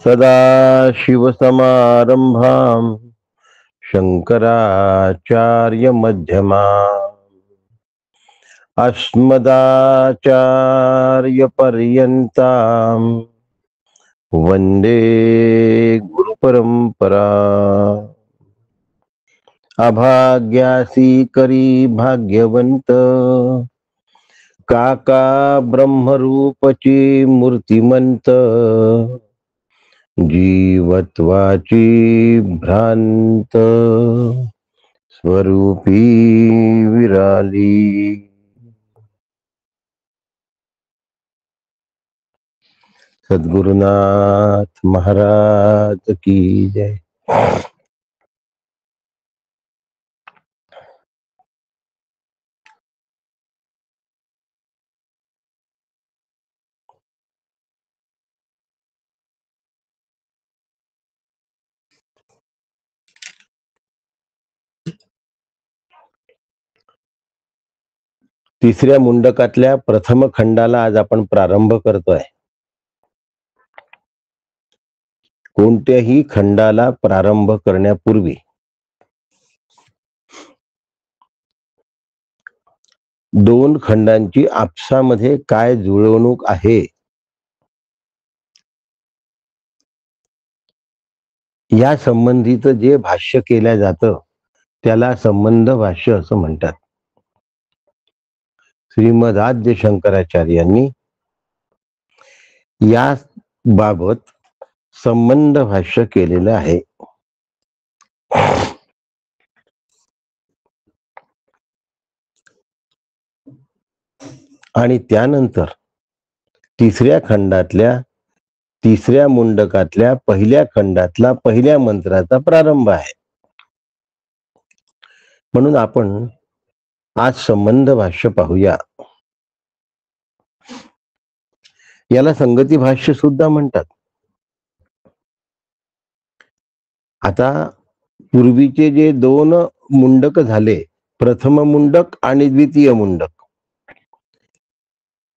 सदाशिवसमारंभां शंकराचार्यमध्यमाम् अस्मदाचार्यपर्यन्तां वन्दे गुरुपरंपरा। अभाग्यासी करी भाग्यवंत, काका ब्रह्मरूपची मूर्तिमंत, जीवत्वाची भ्रांत स्वरूपी विराली। सद्गुरुनाथ महाराज की जय। तिसऱ्या मुंडकातल्या प्रथम खंडाला आज आपण प्रारंभ करतोय। कोणत्याही खंडाला प्रारंभ करण्यापूर्वी दोन खंडांची आपसामध्ये काय जुळवणूक आहे या संबंधीत जे भाष्य केल्या जातं त्याला संबंध भाष्य असं म्हणतात। श्रीमद आद्य शंकराचार्यांनी या बाबत संबंध भाष्य केलेलं आहे। आणि त्यानंतर तिसऱ्या खंडातल्या तिसऱ्या मुंडकातल्या पहिल्या खंडातला पहिल्या मंत्राचा प्रारंभ आहे। म्हणून आपण आज संबंध भाष्य पाहूया। याला संगती भाष्य सुद्धा म्हणतात। आता पूर्वीचे जे दोन मुंडक झाले, प्रथम मुंडक आणि द्वितीय मुंडक,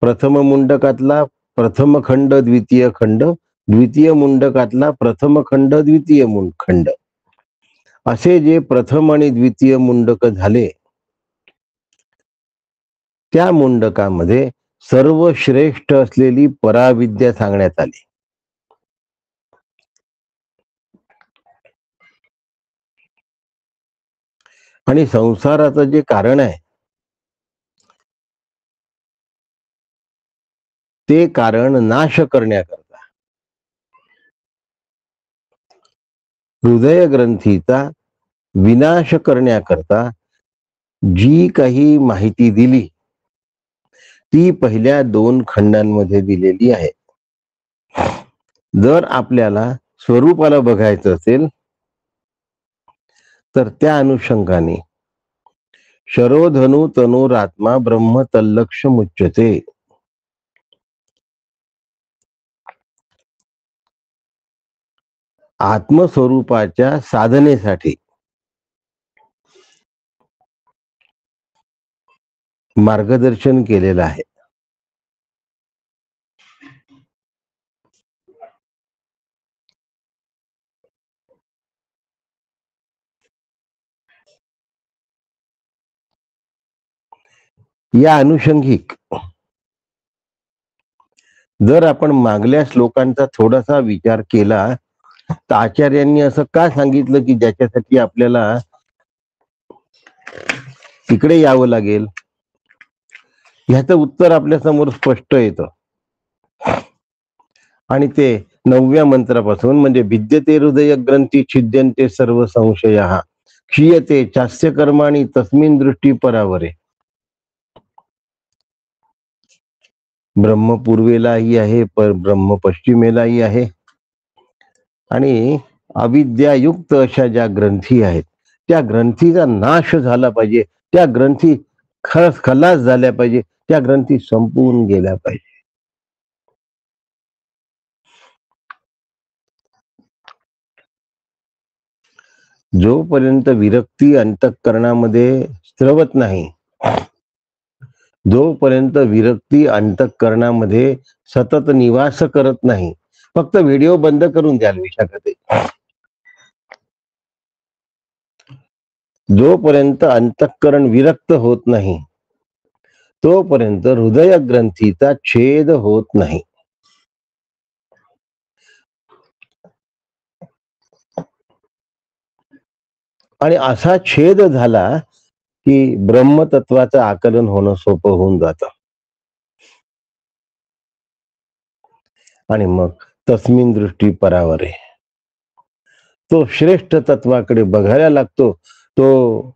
प्रथम मुंडकातला प्रथम खंड द्वितीय खंड, द्वितीय मुंडकातला प्रथम खंड द्वितीय खंड, असे जे प्रथम आणि द्वितीय मुंडक झाले त्या मुंडकामध्ये सर्वश्रेष्ठ असलेली पराविद्या सांगण्यात आली। आणि संसाराचं जे कारण आहे ते कारण नाश करण्याकरता हृदय ग्रंथीचा विनाश करण्याकरता जी काही माहिती दिली ती पहिल्या दोन खंडांमध्ये दिलेली आहे। जर आपल्याला स्वरूपाला बघायचं असेल तर त्या अनुषंगाने शरोधनु तनुरात्मा ब्रह्म तल्लक्ष मुच्यते, आत्मस्वरूपाच्या साधनेसाठी मार्गदर्शन केलेलं आहे। या अनुषंगिक जर आपण मागल्या श्लोकांचा थोडासा विचार केला तर आचार्यांनी असं का सांगितलं की ज्याच्यासाठी आपल्याला तिकडे यावं लागेल, ह्याचं उत्तर आपल्या समोर स्पष्ट येतं। आणि ते 9व्या मंत्रापासून म्हणजे भिद्यते हृदय ग्रंथी छिद्यन्ते सर्व संशयः क्षीयते चास्य कर्माणि तस्मिन् दृष्टी परावरे। ब्रह्म पूर्वेलाही आहे, ब्रह्म पश्चिमेलाही आहे। आणि अविद्यायुक्त अशा ज्या ग्रंथी आहेत त्या ग्रंथीचा नाश झाला पाहिजे, त्या ग्रंथी खलास झाल्या पाहिजे, त्या ग्रंथी संपून गेल्या पाहिजे। जोपर्यंत विरक्ती अंतःकरणामध्ये स्त्रवत नाही, जोपर्यंत विरक्ती अंतःकरणामध्ये सतत निवास करत नाही, फक्त व्हिडिओ बंद करून द्याल विशाखाताई. जोपर्यंत अंतःकरण विरक्त होत नाही तोपर्यंत हृदय ग्रंथीचा छेद होत नाही. आणि असा छेद झाला की ब्रह्मतत्वाचं आकलन होणं सोपं होऊन जातं. आणि मग तस्मिन दृष्टी परावरे, तो श्रेष्ठ तत्वाकडे बघायला लागतो, तो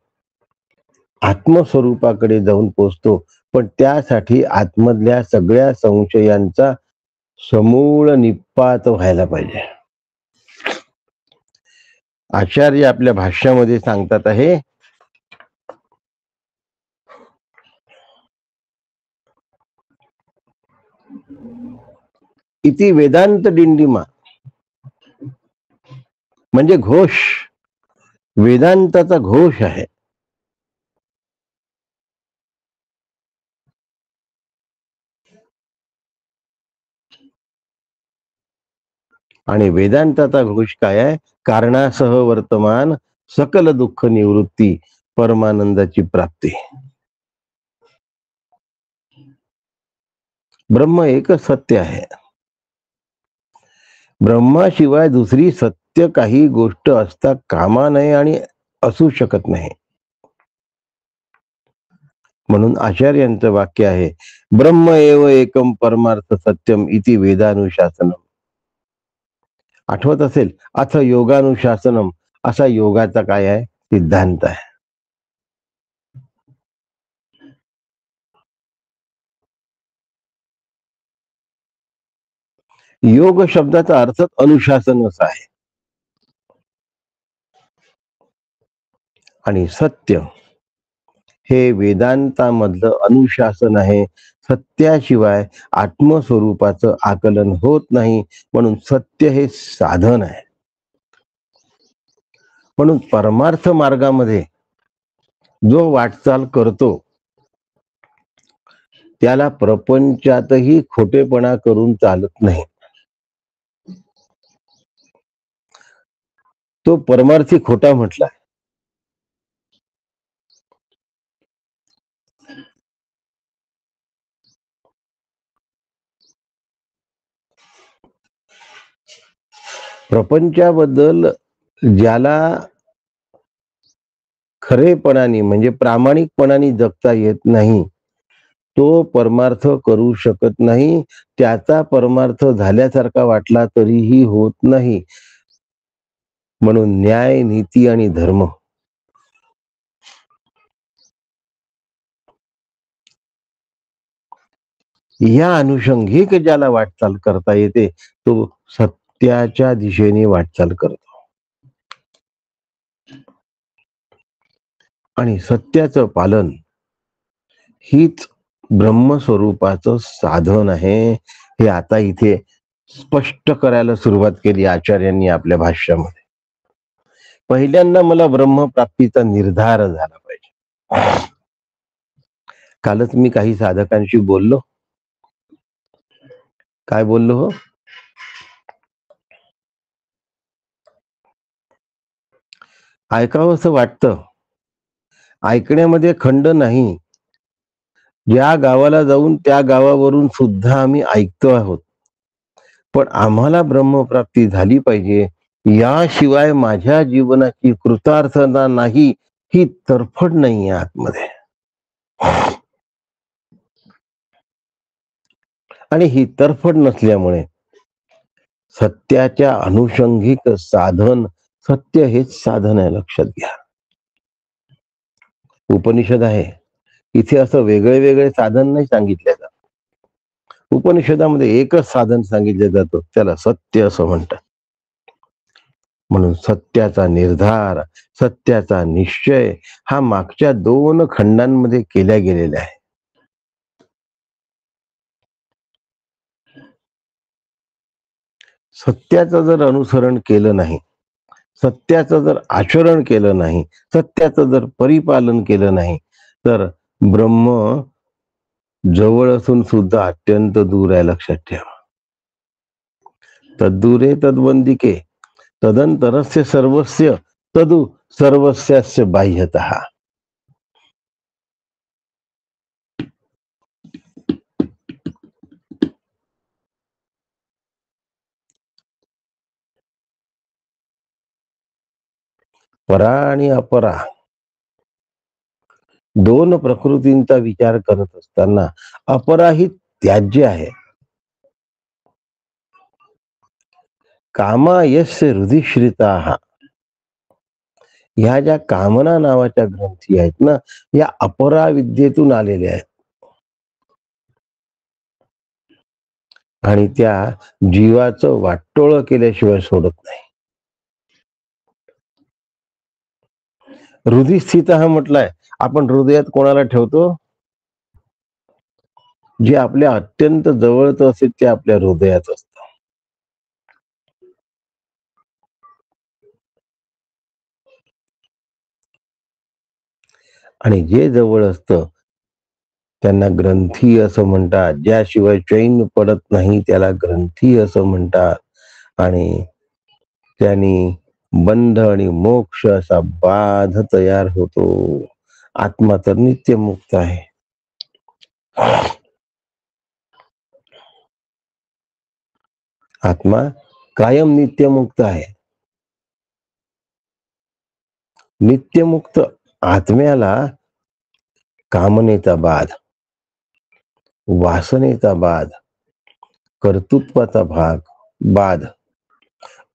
आत्मस्वरूपाकडे जाऊन पोचतो. पण त्यासाठी आतमधल्या सगळ्या संशयांचा समूळ निपात व्हायला पाहिजे. आचार्य आपल्या भाष्यामध्ये सांगतात आहे, इति वेदांत डिंडिमा म्हणजे घोष, वेदांताचा घोष आहे. आणि वेदांताचा घोष काय आहे? कारणासह वर्तमान सकल दुःख निवृत्ती परमानंदाची प्राप्ती. ब्रह्म एकच सत्य आहे. ब्रह्माशिवाय दुसरी सत्य काही गोष्ट असता कामा नये आणि असू शकत नाही. म्हणून आचार्यांचं वाक्य आहे, ब्रह्म एव एकम परमार्थ सत्यम इति वेदानुशासनम. आठवत असेल, अथ योगानुशासनम असा योगाचा काय आहे? सिद्धांत आहे. योग शब्दाचा अर्थ अनुशासनच आहे. आणि सत्य हे वेदांतामधलं अनुशासन आहे. सत्याशिवाय आत्मस्वरूपाचं आकलन होत नाही. म्हणून सत्य हे साधन आहे. म्हणून परमार्थ मार्गामध्ये जो वाटचाल करतो त्याला प्रपंचातही खोटेपणा करून चालत नाही. तो परमार्थी खोटा म्हटला. प्रपंचाबद्दल ज्याला खरेपणाने म्हणजे प्रामाणिकपणाने जगता येत नाही तो परमार्थ करू शकत नाही. त्याचा परमार्थ झाल्यासारखा वाटला तरीही होत नाही. म्हणून न्याय, नीती आणि धर्म या अनुषंगिक ज्याला वाटचाल करता येते तो सत्याच्या दिशेने वाटचाल करतो. आणि सत्याचं पालन हीच ब्रह्मस्वरूपाचं साधन आहे. हे आता इथे स्पष्ट करायला सुरुवात केली आचार्यांनी आपल्या भाष्यामध्ये. पहिल्यांदा मला ब्रह्मप्राप्तीचा निर्धार झाला पाहिजे. कालच मी काही साधकांशी बोललो. काय बोललो हो? ऐकावं असं वाटतं, ऐकण्यामध्ये खंड नाही. ज्या गावाला जाऊन त्या गावावरून सुद्धा आम्ही ऐकतो आहोत. पण आम्हाला ब्रह्मप्राप्ती झाली पाहिजे याशिवाय माझ्या जीवनाची कृतार्थता नाही ही तरफड नाही आहे आतमध्ये. आणि ही तरफड नसल्यामुळे सत्याच्या अनुषंगिक साधन, सत्य हेच साधन आहे, लक्षात घ्या. उपनिषद आहे, इथे असं वेगळे वेगळे साधन नाही सांगितले जात. उपनिषदामध्ये एकच साधन सांगितलं जातं, त्याला सत्य असं म्हणतात. म्हणून सत्याचा निर्धार, सत्याचा निश्चय हा मागच्या 2 खंडांमध्ये केल्या गेलेला आहे. सत्याचं जर अनुसरण केलं नाही, सत्याचं जर आचरण केलं नाही, सत्याचं जर परिपालन केलं नाही तर ब्रह्म जवळ असून सुद्धा अत्यंत दूर आहे, लक्षात ठेवा. तद्दूरे तद्वंदिके तदंतरस्य सर्वस्य तदु सर्वस्यास्य बाह्यतः. परा आणि अपरा दोन प्रकृतींचा विचार करत असताना अपरा ही त्याज्य आहे. कामा यस्य हृदिश्रिता, ह्या ज्या कामना नावाच्या ग्रंथी आहेत ना, या अपरा विद्येतून आलेल्या आहेत आणि त्या जीवाचं वाटोळं केल्याशिवाय सोडत नाही. हृदयस्थित हा म्हटलाय, आपण हृदयात कोणाला ठेवतो? जे आपल्या अत्यंत जवळचं असेल ते आपल्या हृदयात असतं. आणि जे जवळ असतं त्यांना ग्रंथी असं म्हणतात. ज्याशिवाय चैन पडत नाही त्याला ग्रंथी असं म्हणतात. आणि त्यांनी बंध आणि मोक्ष असा बाध तयार होतो. आत्मा तर नित्य मुक्त आहे. आत्मा कायम नित्यमुक्त आहे. नित्यमुक्त आत्म्याला कामनेचा बाध, वासनेचा बाध, कर्तृत्वाचा बाध,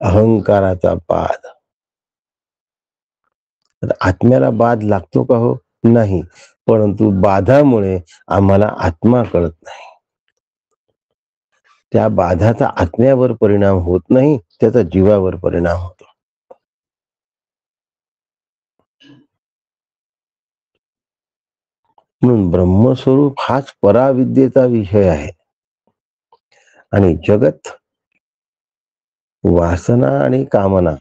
अहंकाराचा बाध, आत्म्याला बाध लागतो का? हो, नाही. परंतु बाधामुळे आम्हाला आत्मा कळत नाही. त्या बाधाचा आत्म्यावर परिणाम होत नाही, त्याचा जीवावर परिणाम होतो. म्हणून ब्रह्मस्वरूप हाच पराविद्येचा विषय आहे. आणि जगत, वासना आणि कामना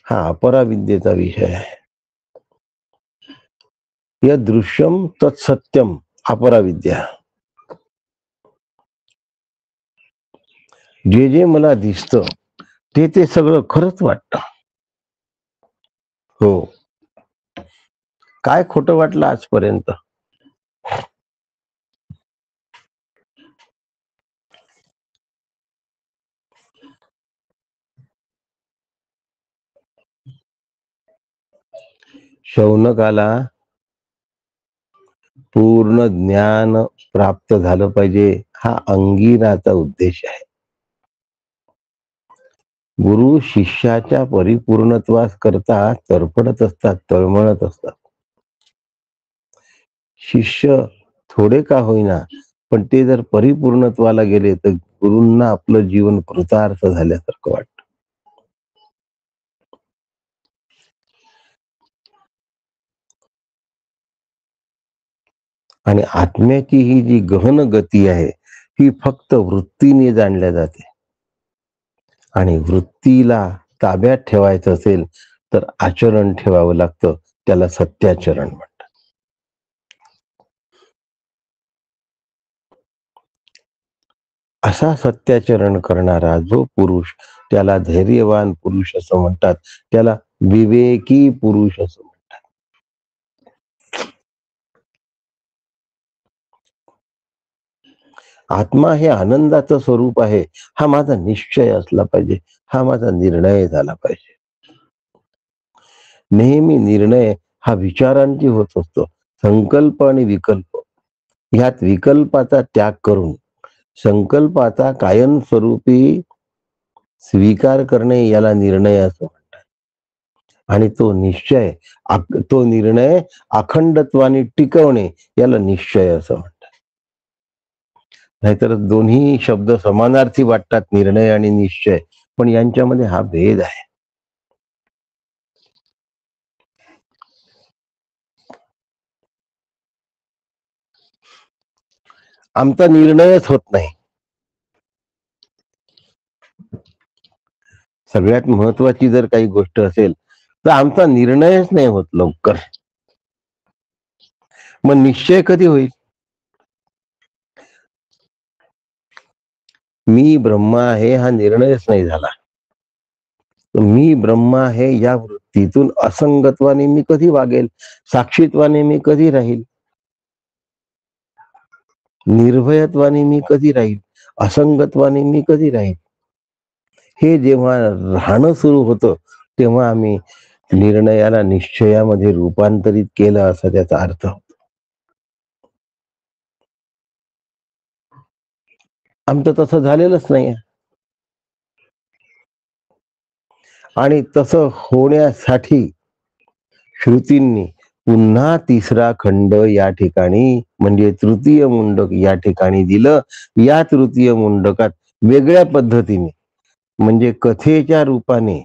हा अपराविद्येचा विषय आहे. यदृश्यम तत्सत्यम अपराविद्या. जे जे मला दिसतं ते सगळं खरंच वाटतं. हो, काय खोटं वाटलं आजपर्यंत? शौनकाला पूर्ण ज्ञान प्राप्त झालं पाहिजे, हा अंगिराचा उद्देश आहे. गुरु शिष्याच्या परिपूर्णत्वास करता तरफडत असतात, तळमळत असतात. शिष्य थोडे का होईना, पण ते जर परिपूर्णत्वाला गेले तर गुरूंना आपलं जीवन कृतार्थ झाल्यासारखं वाटतं. आणि आत्म्याची ही जी गहन गती आहे ही फक्त वृत्तीने जाणल्या जाते. आणि वृत्तीला ताब्यात ठेवायचं असेल तर आचरण ठेवावं लागतं, त्याला सत्याचरण म्हणतात. असा सत्याचरण करणारा जो पुरुष, त्याला धैर्यवान पुरुष असं म्हणतात, त्याला विवेकी पुरुष असं म्हणतात. आत्मा हे आनंदाचं स्वरूप आहे, हा माझा निश्चय असला पाहिजे, हा माझा निर्णय झाला पाहिजे. नेहमी निर्णय हा विचारांची होत असतो. संकल्प आणि विकल्प, ह्यात विकल्पाचा त्याग करून संकल्पाचा कायमस्वरूपी स्वीकार करणे याला निर्णय असं म्हणतात. आणि तो निश्चय, तो निर्णय अखंडत्वाने टिकवणे याला निश्चय असं म्हणतात. नाहीतर दोन्ही शब्द समानार्थी वाटतात, निर्णय आणि निश्चय, पण यांच्यामध्ये हा भेद आहे. आमचा निर्णयच होत नाही. सगळ्यात महत्वाची जर काही गोष्ट असेल तर आमचा निर्णयच नाही होत लवकर. मग निश्चय कधी होईल? मी ब्रह्म आहे हा निर्णयच नाही झाला. मी ब्रह्म आहे या वृत्तीतून असंगत्वाने मी कधी वागेल, साक्षीत्वाने मी कधी राहील, निर्भयत्वाने मी कधी राहील, असंगत्वाने मी कधी राहील. हे जेव्हा राहणं सुरू होतं तेव्हा आम्ही निर्णयाला निश्चयामध्ये रूपांतरित केलं असा त्याचा अर्थ. आमचं तसं झालेलंच नाही. आणि तसं होण्यासाठी श्रुतींनी पुन्हा तिसरा खंड या ठिकाणी म्हणजे तृतीय मुंडक या ठिकाणी दिलं. या तृतीय मुंडकात वेगळ्या पद्धतीने म्हणजे कथेच्या रूपाने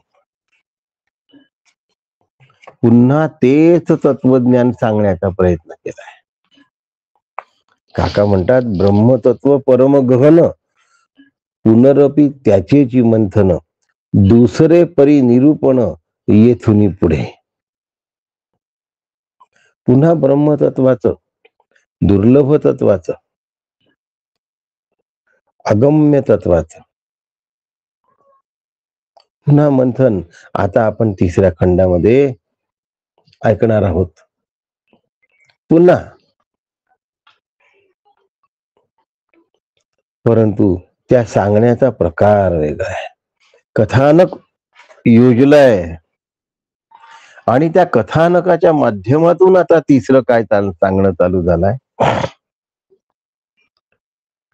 पुन्हा तेच तत्वज्ञान सांगण्याचा प्रयत्न केलाय. काका म्हणतात ब्रह्मतत्व परम गहन पुनरपी त्याचेची मंथन दुसरे परी निरूपण येथुनी पुढे. पुन्हा ब्रह्मतत्वाचं, दुर्लभ तत्वाचं, अगम्य तत्वाचं पुन्हा मंथन आता आपण तिसऱ्या खंडामध्ये ऐकणार आहोत. पुन्हा परंतु त्या सांगण्याचा प्रकार वेगळा आहे. कथानक योजलंय आणि त्या कथानकाच्या माध्यमातून आता तिसरं काय सांगणं चालू झालंय.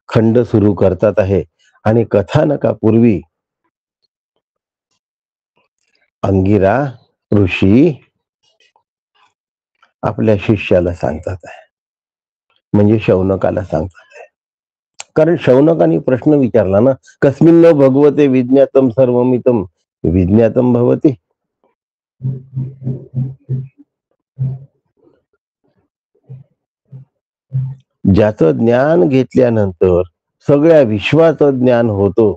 खंड सुरू करतात आहे आणि कथानकापूर्वी अंगिरा ऋषी आपल्या शिष्याला सांगतात आहे, म्हणजे शौनकाला सांगतात आहे. कारण शौनकाने प्रश्न विचारला ना, कस्मिन् न भगवते विज्ञातम सर्वमितम विज्ञातम भवती. ज्याचं ज्ञान घेतल्यानंतर सगळ्या विश्वाचं ज्ञान होतो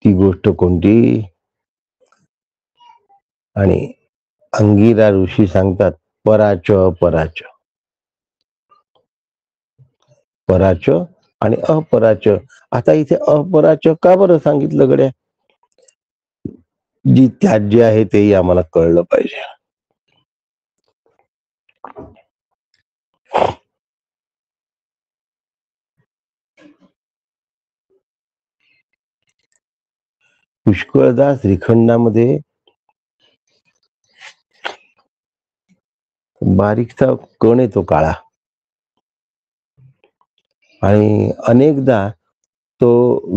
ती गोष्ट कोणती. आणि अंगिरा ऋषी सांगतात पराच अपराच, पराच आणि अपराच. आता इथे अपराच का बरं सांगितलं गड्या. जी त्याज्य आहे तेही आम्हाला कळलं पाहिजे. पुष्कळदा श्रीखंडामध्ये बारीकचा कण येतो काळा आणि अनेकदा तो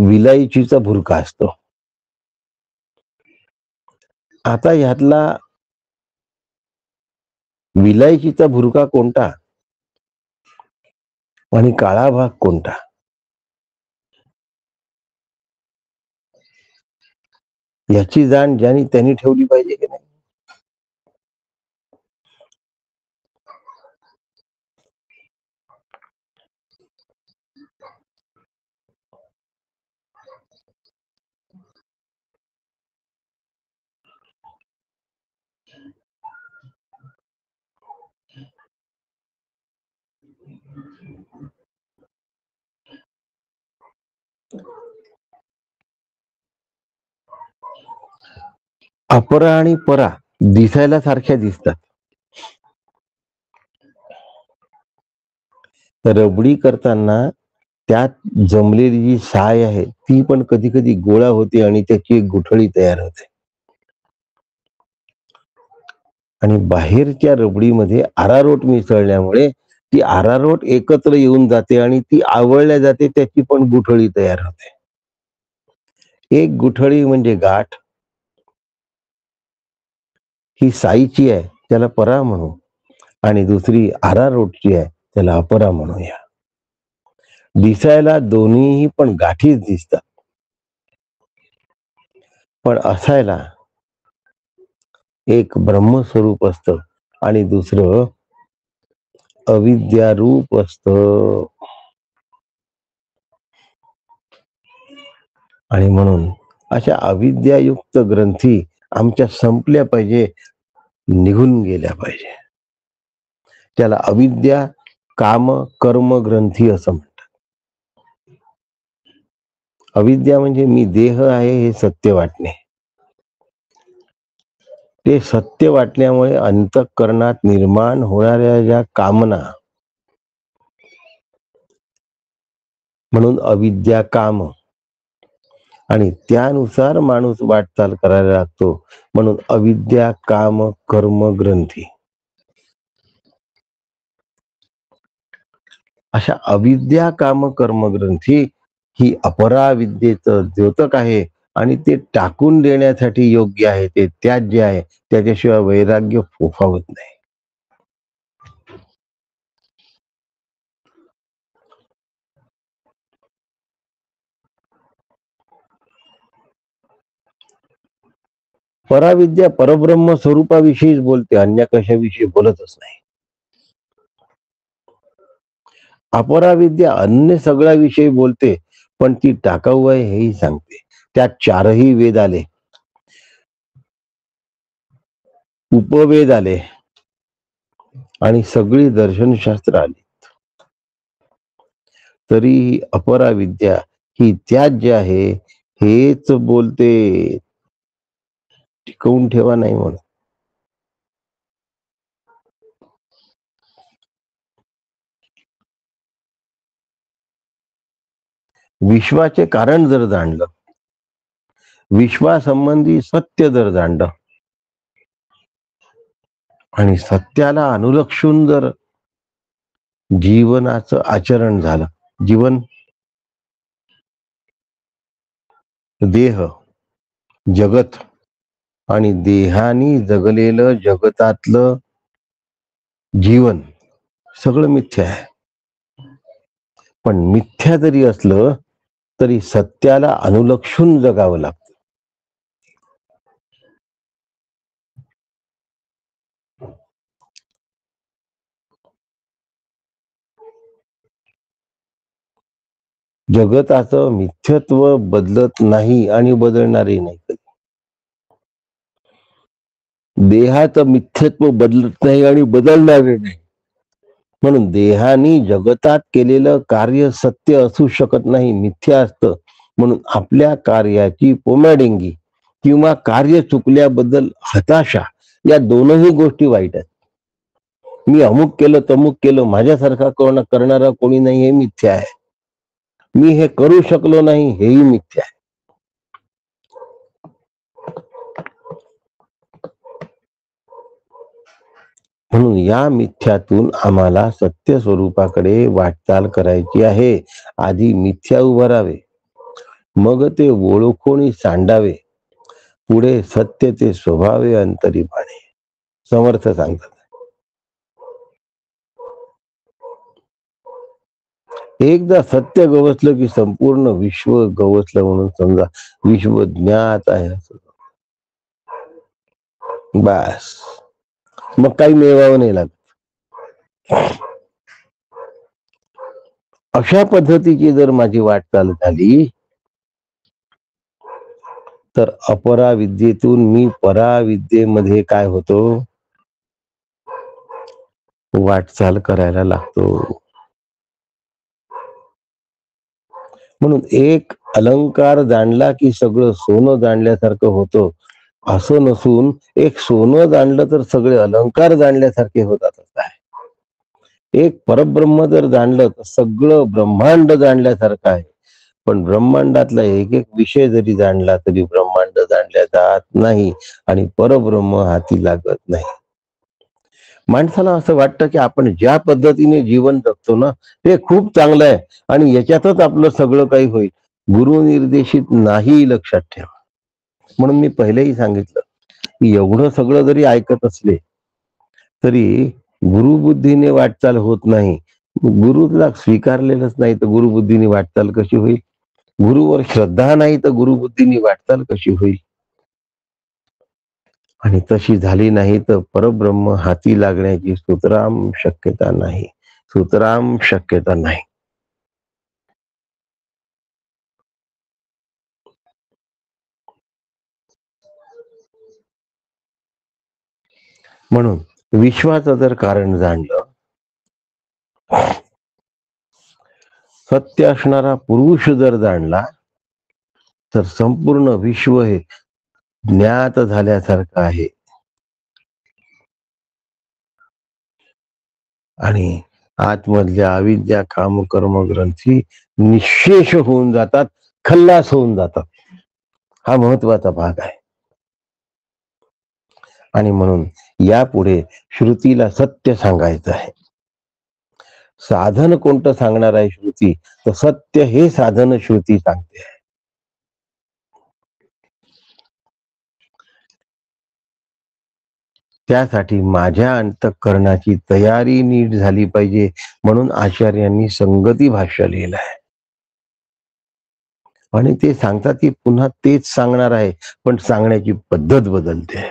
विलायचीचा भुरका असतो. आता ह्यातला विलायचीचा भुरका कोणता आणि काळा भाग कोणता, याची जाण ज्यांनी त्यांनी ठेवली पाहिजे की नाही. अपरा आणि परा दिसायला सारख्या दिसतात. रबडी करताना त्यात जमलेली जी साय आहे ती पण कधी कधी गोळा होते आणि त्याची एक गुठळी तयार होते. आणि बाहेरच्या रबडीमध्ये आरारोट मिसळल्यामुळे ती आरारोट एकत्र येऊन जाते आणि ती आवळल्या जाते, त्याची पण गुठळी तयार होते. एक गुठळी म्हणजे गाठ ही साईची आहे त्याला परा म्हणू, आणि दुसरी आरारोटची आहे त्याला अपरा म्हणूया. दिसायला दोन्हीही पण गाठीच दिसतात, पण असायला एक ब्रह्मस्वरूप असतं आणि दुसरं अविद्यारूप असतं. आणि म्हणून अशा अविद्यायुक्त ग्रंथी आमच्या संपल्या पाहिजे, निघून गेल्या पाहिजे. त्याला अविद्या काम कर्म ग्रंथी असं म्हणतात. अविद्या म्हणजे मी देह आहे हे सत्य वाटणे. ते सत्य वाटल्यामुळे अंतःकरणात निर्माण होणाऱ्या ज्या कामना, म्हणून अविद्या काम, आणि त्यानुसार माणूस वाटचाल करायला लागतो, म्हणून अविद्या काम कर्म ग्रंथी. अशा अविद्या काम कर्म ग्रंथी ही अपराविद्येचं द्योतक आहे, आणि ते टाकून देण्यासाठी योग्य आहे. ते त्याज्य आहे, त्याच्याशिवाय वैराग्य फोफावत नाही. पराविद्या परब्रह्म स्वरूपाविषयीच बोलते, अन्य कशाविषयी बोलतच नाही. अपराविद्या अन्य सगळ्या विषयी बोलते, पण ती टाकाऊ आहे हेही सांगते. त्यात चारही वेद आले, उपवेद आले, आणि सगळी दर्शनशास्त्र आली, तरी अपराविद्या ही त्याज्य आहे हेच बोलते. टिकवून ठेवा नाही म्हणून. विश्वाचे कारण जर जाणलं, विश्वासंबंधी सत्य जर जाणलं, आणि सत्याला अनुलक्षून जर जीवनाचं आचरण झालं, जीवन देह, जगत आणि देहानी जगलेलं जगतातलं जीवन सगळं मिथ्या आहे. पण मिथ्या जरी असलं तरी सत्याला अनुलक्षून जगावं लागतं. जगताचं मिथ्यत्व बदलत नाही आणि बदलणारही नाही. देहाचं मिथ्यत्व बदलत नाही आणि बदलणारे नाही. म्हणून देहानी जगतात केलेलं कार्य सत्य असू शकत नाही, मिथ्या असतं. म्हणून आपल्या कार्याची पोमाडेंगी किंवा कार्य चुकल्याबद्दल हताशा, या दोनही गोष्टी वाईट आहेत. मी अमुक केलं तमुक केलं, माझ्यासारखा करणारा कोणी नाही हे मिथ्या आहे. मी हे करू शकलो नाही हेही मिथ्या आहे. म्हणून या मिथ्यातून आम्हाला सत्य स्वरूपाकडे वाटचाल करायची आहे. आधी मिथ्या उभारावे, मग ते ओळखून सांडावे, पुढे सत्य ते स्वभावे अंतरी पाणे. समर्थ सांगतात. एकदा सत्य गवसलं की संपूर्ण विश्व गवसलं म्हणून समजा. विश्व ज्ञात आहे असं बस, मग काही मिळवावं नाही लागत. अशा पद्धतीची जर माझी वाटचाल झाली तर अपराविद्येतून मी पराविद्येमध्ये काय होतो, वाटचाल करायला लागतो. म्हणून एक अलंकार जाणला की सगळं सोनं जाणल्यासारखं होतं असं नसून, एक सोनं जाणलं तर सगळे अलंकार जाणल्यासारखे होतात असं आहे. एक परब्रह्म जर जाणलं तर सगळं ब्रह्मांड जाणल्यासारखं आहे. पण ब्रह्मांडातला एक एक विषय जरी जाणला तरी ब्रह्मांड जाणल्या जात नाही, आणि परब्रह्म हाती लागत नाही. माणसाला असं वाटतं की आपण ज्या पद्धतीने जीवन जगतो ना ते खूप चांगलं आहे, आणि याच्यातच आपलं सगळं काही होईल. गुरु निर्देशित नाही, लक्षात ठेवा. म्हणून मी पहिलेही सांगितलं की एवढं सगळं जरी ऐकत असले तरी गुरुबुद्धीने वाटचाल होत नाही. गुरुला स्वीकारलेलंच नाही तर गुरुबुद्धीने वाटचाल कशी होईल? गुरुवर श्रद्धा नाही तर गुरुबुद्धीने वाटचाल कशी होईल? आणि तशी झाली नाही तर परब्रह्म हाती लागण्याची सुतराम शक्यता नाही, सुतराम शक्यता नाही. म्हणून विश्वाचं जर कारण जाणलं, सत्य असणारा पुरुष जर जाणला, तर संपूर्ण विश्व हे ज्ञात झाल्यासारखं आहे. आणि आतमधल्या अविद्या काम कर्म ग्रंथी निशेष होऊन जातात, खल्लास होऊन जातात. हा महत्वाचा भाग आहे. आणि म्हणून यापुढे श्रुतीला सत्य सांगायचं आहे. साधन कोणतं सांगणार आहे श्रुती, तर सत्य हे साधन श्रुती सांगते. त्यासाठी माझ्या अंतःकरणाची तयारी नीट झाली पाहिजे, म्हणून आचार्यांनी संगती भाष्य लिहिलं आहे. आणि ते सांगतात की पुन्हा तेच सांगणार आहे, पण सांगण्याची पद्धत बदलते.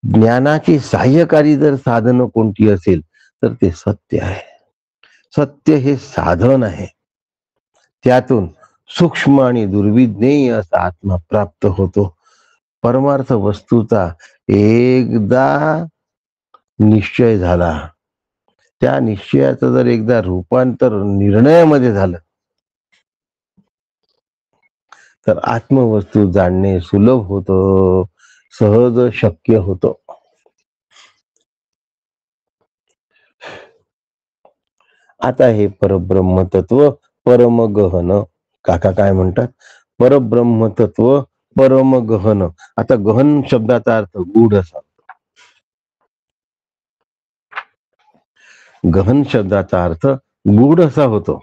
ज्ञानाची सहाय्यकारी जर साधन कोणती असेल तर ते सत्य आहे. सत्य हे साधन आहे. त्यातून सूक्ष्म आणि दुर्विज्ञेय असा आत्मा प्राप्त होतो. परमार्थ वस्तूचा एकदा निश्चय झाला, त्या निश्चयाचं जर एकदा रूपांतर निर्णयामध्ये झालं तर आत्मवस्तू जाणणे सुलभ होतं, सहज शक्य होतं. आता हे परब्रह्म तत्व परम गहन, काका काय म्हणतात, परब्रह्म तत्व परम गहन. आता गहन शब्दाचा अर्थ गूढ असा. गहन शब्दाचा अर्थ गूढ असा होतो.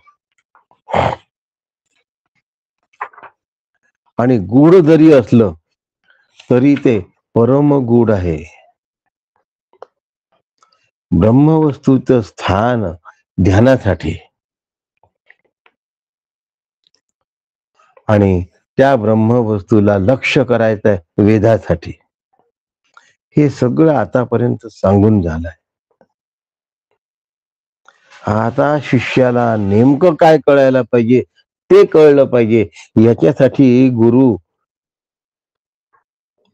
आणि गूढ जरी असलं तरी ते परम गूढ आहे. ब्रह्मवस्तूचं स्थान ध्यानासाठी आणि त्या ब्रह्मवस्तूला लक्ष करायचंय वेधासाठी, हे सगळं आतापर्यंत सांगून झालंय. आता शिष्याला नेमकं काय कळायला पाहिजे ते कळलं पाहिजे, याच्यासाठी गुरु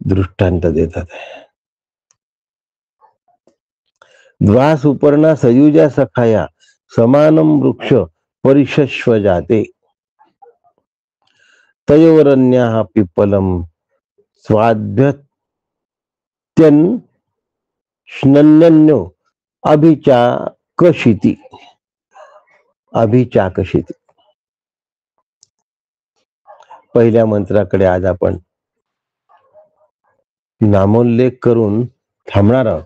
दृष्टांत देतात. द्वा सुपर्णा सयुजा सखाया समानम वृक्ष परिशस्व जाते तयोरन्या पिप्पलम स्वाद्यत्यन स्नन्यो अभिचाकशिती. अभिचाकशिती पहिल्या मंत्राकडे आज आपण नामोल्लेख करून थांबणार आहोत.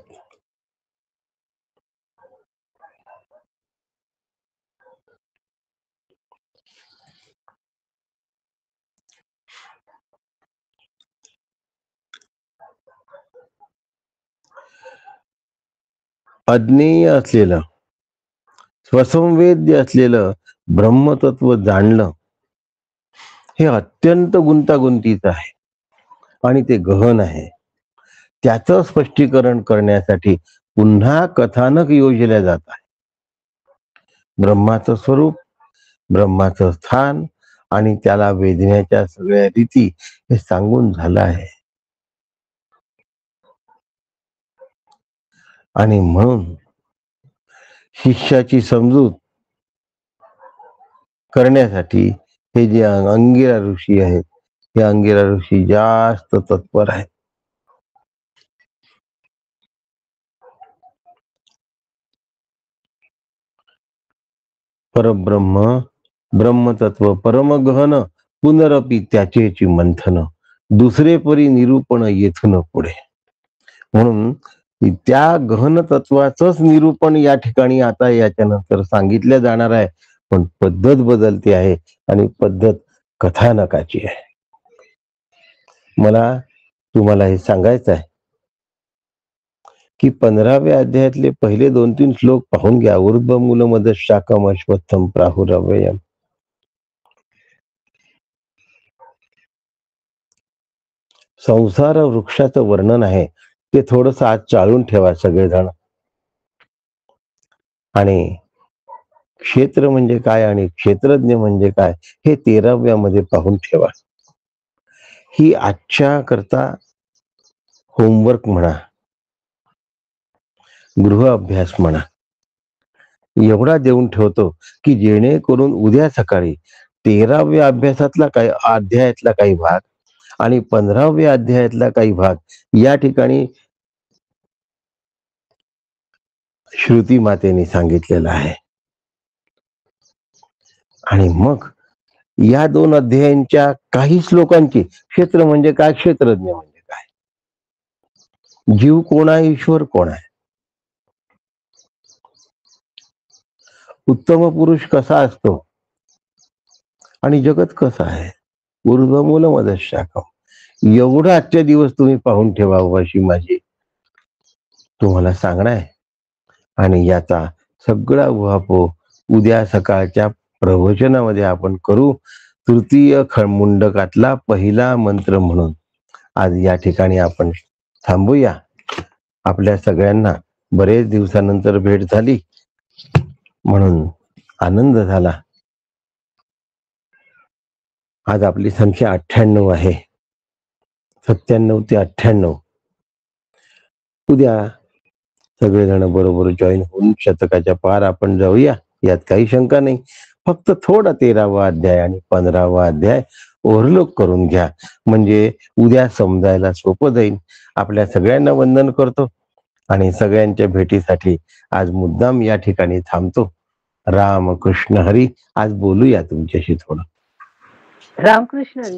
अज्ञेय असलेलं, स्वसंवेद्य असलेलं ब्रह्मतत्व जाणलं हे अत्यंत गुंतागुंतीचं आहे आणि ते गहन आहे. त्याचं स्पष्टीकरण करण्यासाठी पुन्हा कथानक योजल्या जात आहे. ब्रह्माचं स्वरूप, ब्रह्माचं स्थान आणि त्याला वेधण्याच्या सगळ्या रीती हे सांगून झालं आहे. आणि म्हणून शिष्याची समजूत करण्यासाठी हे जे अंगिरा ऋषी आहेत, हे अंगिरा ऋषी जास्त तत्पर आहेत. परब्रह्म ब्रह्मतत्व परमगहन पुनरपी त्याचेची मंथन दुसरे परी निरूपण येथून पुढे. म्हणून त्या गहन तत्वाचंच निरूपण या ठिकाणी आता याच्यानंतर सांगितलं जाणार आहे, पण पद्धत बदलते आहे आणि पद्धत कथानकाची आहे. मला तुम्हाला हे सांगायचं आहे की 15व्या अध्यायातले पहिले 2-3 श्लोक पाहून घ्या. ऊर्ध्वमूलमद शाखम अश्वत्थम प्राहुरव्ययम. संसार वृक्षाचं वर्णन आहे, ते थोडस आज चाळून ठेवा सगळेजण. आणि क्षेत्र म्हणजे काय आणि क्षेत्रज्ञ म्हणजे काय हे 13व्या मध्ये पाहून ठेवा. ही आजच्या करता होमवर्क म्हणा, गृह अभ्यास म्हणा. एवढा देऊन ठेवतो की जेणेकरून उद्या सकाळी 13व्या अध्यायातला काही भाग आणि 15व्या अध्यायातला काही भाग या ठिकाणी श्रुती मातेने सांगितलेला आहे. आणि मग या 2 अध्यायांच्या काही श्लोकांची क्षेत्र म्हणजे काय, क्षेत्रज्ञ म्हणजे काय, जीव कोण आहे, ईश्वर कोण आहे, उत्तम पुरुष कसा असतो आणि जगत कसं आहे, ऊर्ध्वमूलमधः शाखम, एवढं आजच्या दिवस तुम्ही पाहून ठेवा अशी माझी तुम्हाला सांगणं आहे. आणि याचा सगळा उहापोह उद्या सकाळच्या प्रवचनामध्ये आपण करू. तृतीय मुंडकातला पहिला मंत्र म्हणून आज या ठिकाणी आपण थांबूया. आपल्या सगळ्यांना बरेच दिवसानंतर भेट झाली म्हणून आनंद झाला. आज आपली संख्या 98 आहे. 97 ते 98. उद्या सगळेजण बरोबर जॉईन होऊन शतकाच्या पार आपण जाऊया, यात काही शंका नाही. फक्त थोडा 13वा अध्याय आणि 15वा अध्याय ओव्हरलोक करून घ्या, म्हणजे उद्या समजायला सोपं जाईल. आपल्या सगळ्यांना वंदन करतो आणि सगळ्यांच्या भेटीसाठी आज मुद्दाम या ठिकाणी थांबतो. राम कृष्ण हरी. आज बोलूया तुमच्याशी थोडं. रामकृष्ण हरी.